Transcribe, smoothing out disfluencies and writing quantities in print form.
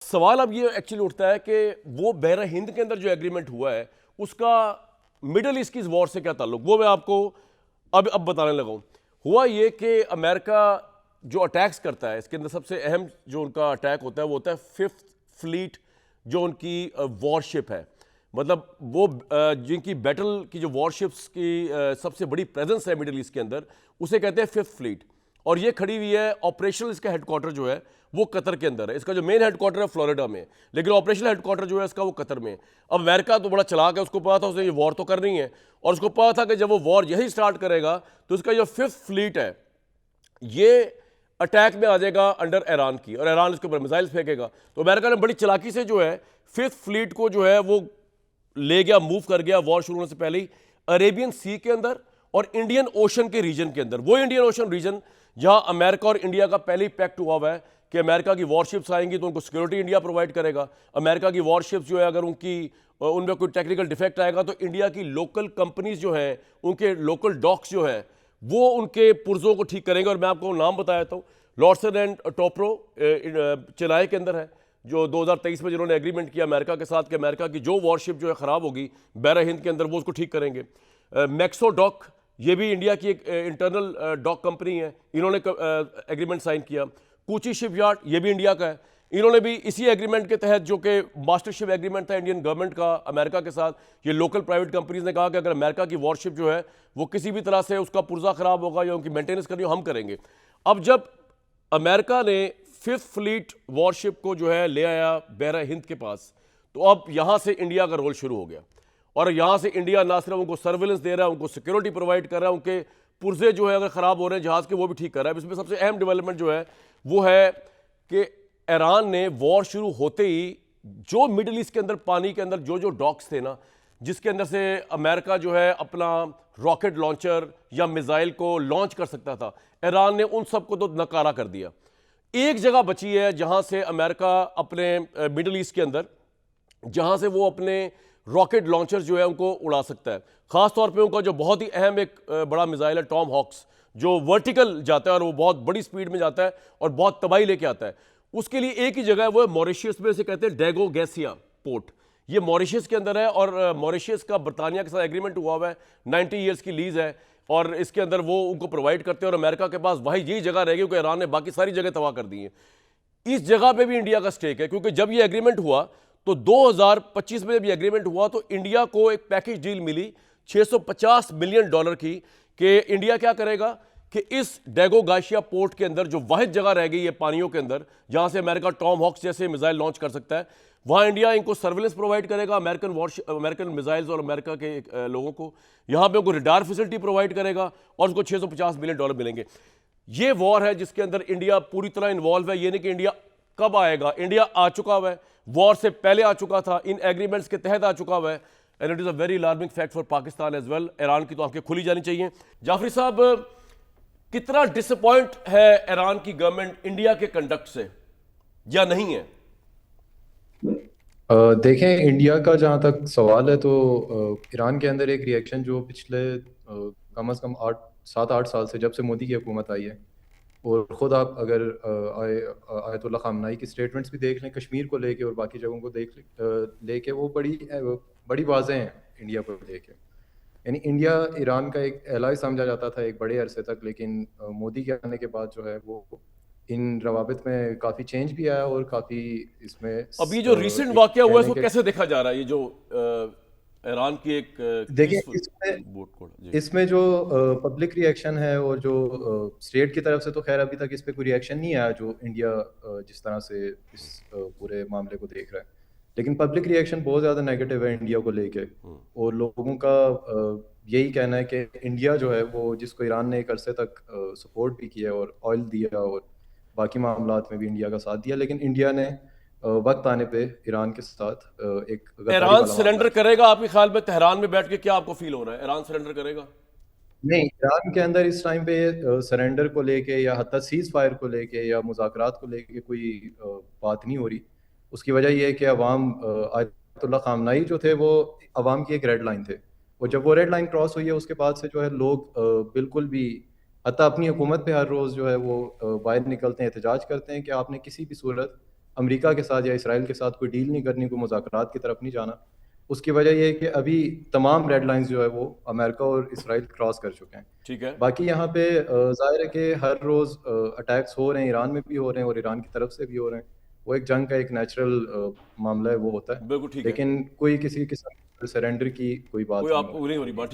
सवाल अब ये एक्चुअली उठता है कि वो बहरा हिंद के अंदर जो एग्रीमेंट हुआ है उसका मिडल ईस्ट की इस वॉर से क्या ताल्लुक, वो मैं आपको अब बताने लगा हूं। हुआ ये कि अमेरिका जो अटैक्स करता है, इसके अंदर सबसे अहम जो उनका अटैक होता है वो होता है फिफ्थ फ्लीट, जो उनकी वॉरशिप है। मतलब वो जिनकी बैटल की जो वॉरशिप्स की सबसे बड़ी प्रेजेंस है मिडिल ईस्ट के अंदर, उसे कहते हैं फिफ्थ फ्लीट। और ये खड़ी हुई है, ऑपरेशनल इसका हेडक्वार्टर जो है वो कतर के अंदर है। इसका जो मेन हेडक्वार्टर है फ्लोरिडा में, लेकिन ऑपरेशनल हेडक्वार्टर जो है इसका वो कतर में। अब अमेरिका तो बड़ा चलाक है, उसको पता था उसने ये वॉर तो करनी है, और उसको पता था कि जब वो वॉर यही स्टार्ट करेगा तो इसका जो फिफ्थ फ्लीट है ये अटैक में आ जाएगा अंडर ईरान की, और ईरान इसके ऊपर मिसाइल्स फेंकेगा। तो अमेरिका ने बड़ी चालाकी से जो है फिफ्थ फ्लीट को जो है वो ले गया, मूव कर गया वॉर शुरू होने से पहले ही अरेबियन सी के अंदर और इंडियन ओशन के रीजन के अंदर। वो इंडियन ओशन रीजन जहां अमेरिका और इंडिया का पहले ही पैक्ट हुआ हुआ है कि अमेरिका की वॉरशिप्स आएंगी तो उनको सिक्योरिटी इंडिया प्रोवाइड करेगा। अमेरिका की वॉरशिप्स जो है अगर उनमें कोई टेक्निकल डिफेक्ट आएगा तो इंडिया की लोकल कंपनीज जो हैं, उनके लोकल डॉक्स जो है वो उनके पुर्जों को ठीक करेंगे। और मैं आपको नाम बताया था, लॉर्सन एंड टोप्रो चेन्नई के अंदर है, जो 2023 में जिन्होंने एग्रीमेंट किया अमेरिका के साथ कि अमेरिका की जो वॉरशिप जो है ख़राब होगी बहरा हिंद के अंदर वो उसको ठीक करेंगे। मैक्सो डॉक, ये भी इंडिया की एक इंटरनल डॉक कंपनी है, इन्होंने एग्रीमेंट साइन किया। कोची शिपयार्ड, ये भी इंडिया का है, इन्होंने भी इसी एग्रीमेंट के तहत, जो कि मास्टरशिप एग्रीमेंट था इंडियन गवर्नमेंट का अमेरिका के साथ, ये लोकल प्राइवेट कंपनीज ने कहा कि अगर अमेरिका की वॉरशिप जो है वो किसी भी तरह से उसका पुर्जा खराब होगा या उनकी मेंटेनेंस करनी हो, हम करेंगे। अब जब अमेरिका ने फिफ्थ फ्लीट वॉरशिप को जो है ले आया बहरा हिंद के पास, तो अब यहां से इंडिया का रोल शुरू हो गया। और यहां से इंडिया ना सिर्फ उनको सर्विलेंस दे रहा है, उनको सिक्योरिटी प्रोवाइड कर रहा है, उनके पुर्जे जो है अगर खराब हो रहे हैं जहाज के वो भी ठीक कर रहा है। इसमें सबसे अहम डेवलपमेंट जो है वो है कि ईरान ने वॉर शुरू होते ही जो मिडिल ईस्ट के अंदर पानी के अंदर जो जो डॉक्स थे ना, जिसके अंदर से अमेरिका जो है अपना रॉकेट लॉन्चर या मिसाइल को लॉन्च कर सकता था, ईरान ने उन सबको तो नकारा कर दिया। एक जगह बची है जहां से अमेरिका अपने मिडिल ईस्ट के अंदर, जहां से वो अपने रॉकेट लॉन्चर जो है उनको उड़ा सकता है। खासतौर पे उनका जो बहुत ही अहम एक बड़ा मिसाइल है टॉम हॉक्स, जो वर्टिकल जाता है और वो बहुत बड़ी स्पीड में जाता है और बहुत तबाही लेके आता है। उसके लिए एक ही जगह है, वो है मॉरिशस में, से कहते हैं डेगो गैसिया पोर्ट। ये मॉरिशस के अंदर है और मॉरिशस का बरतानिया के साथ एग्रीमेंट हुआ है, 90 ईयर्स की लीज है, और इसके अंदर वो उनको प्रोवाइड करते हैं। और अमेरिका के पास वही यही जगह रहेगी क्योंकि ईरान ने बाकी सारी जगह तबाह कर दी है। इस जगह पे भी इंडिया का स्टेक है, क्योंकि जब ये एग्रीमेंट हुआ तो 2025 में जब ये एग्रीमेंट हुआ तो इंडिया को एक पैकेज डील मिली $650 मिलियन की, कि इंडिया क्या करेगा कि इस डेगो गाशिया पोर्ट के अंदर जो वाहिद जगह रह गई है पानियों के अंदर जहां से अमेरिका टॉम हॉक्स जैसे मिसाइल लॉन्च कर सकता है, वहां इंडिया इनको सर्विलेंस प्रोवाइड करेगा, अमेरिकन मिसाइल्स और अमेरिका के लोगों को यहां पे उनको रिडार फैसिलिटी प्रोवाइड करेगा और उसको $650 मिलियन मिलेंगे। ये वॉर है जिसके अंदर इंडिया पूरी तरह इन्वॉल्व है। ये नहीं कि इंडिया कब आएगा, इंडिया आ चुका हुआ है, वॉर से पहले आ चुका था, इन एग्रीमेंट्स के तहत आ चुका हुआ है। And it is a very alarming fact for Pakistan as well. Iran की तो आंखें खुली जानी चाहिए। जाफरी साहब, कितना डिसअपॉइंट है ईरान की गवर्नमेंट इंडिया के कंडक्ट से, या नहीं है? देखें, इंडिया का जहाँ तक सवाल है तो ईरान के अंदर एक रिएक्शन जो पिछले कम से कम 7-8 साल से, जब से मोदी की हुकूमत आई है, और ख़ुद आप अगर आयतुल्लाह ख़ामनाई की स्टेटमेंट्स भी देख लें कश्मीर को लेके और बाकी जगहों को लेके, वो बड़ी वाज़ेह हैं इंडिया को लेके। यानी इंडिया ईरान का एक एलाय समझा जाता था एक बड़े अरसे तक, लेकिन मोदी के आने के बाद जो है वो इन रवाबित में काफ़ी चेंज भी आया और काफ़ी इसमें अभी जो रिसेंट एक वाकया हुआ है कहने इसको के, कैसे देखा जा रहा है, ये जो ईरान की एक देखिए पीसफुल इसमें बोट को जी? इसमें जो पब्लिक रिएक्शन है और जो स्टेट की तरफ से, तो खैर अभी तक इस पे कोई रिएक्शन नहीं आया जो इंडिया जिस तरह से इस पूरे मामले को देख रहा है। लेकिन पब्लिक रिएक्शन बहुत ज़्यादा नेगेटिव है इंडिया को लेके, और लोगों का यही कहना है कि इंडिया जो है वो, जिसको ईरान ने एक अरसे तक सपोर्ट भी किया और ऑयल दिया और बाकी मामलात में भी इंडिया का साथ दिया, लेकिन इंडिया ने वक्त आने पे ईरान के साथ एक गद्दारी ईरान वाला मामला सरेंडर किया। करेगा आपके ख्याल में? तेहरान में बैठ के क्या आपको फील हो रहा है, ईरान सरेंडर करेगा? नहीं, ईरान के अंदर इस टाइम पे सरेंडर को लेके या हत्ता सीज फायर को लेके या मुज़ाकरात को लेके कोई बात नहीं हो रही। उसकी वजह यह है कि अवाम, आयतुल्लाह खामनाई जो थे वो अवाम की एक रेड लाइन थे, और जब वो रेड लाइन क्रॉस हुई है उसके बाद से जो है लोग बिल्कुल भी, हत्ता अपनी हुकूमत पे हर रोज़ जो है वो बाहर निकलते हैं, एहतजाज करते हैं कि आपने किसी भी सूरत अमेरिका के साथ या इसराइल के साथ कोई डील नहीं करनी, कोई मुज़ाकरात की तरफ नहीं जाना। उसकी वजह ये है कि अभी तमाम रेड लाइंस जो है वो अमेरिका और इसराइल क्रॉस कर चुके हैं। ठीक है। बाकी यहाँ पे ज़ाहिर है कि हर रोज़ अटैक्स हो रहे हैं, ईरान में भी हो रहे हैं और ईरान की तरफ से भी हो रहे हैं। वो एक जंग का एक नेचुरल मामला है, वो होता है। बिल्कुल ठीक है। लेकिन कोई किसी किस्म सरेंडर की कोई बात कोई नहीं आप हो नहीं हो रही। रही बात।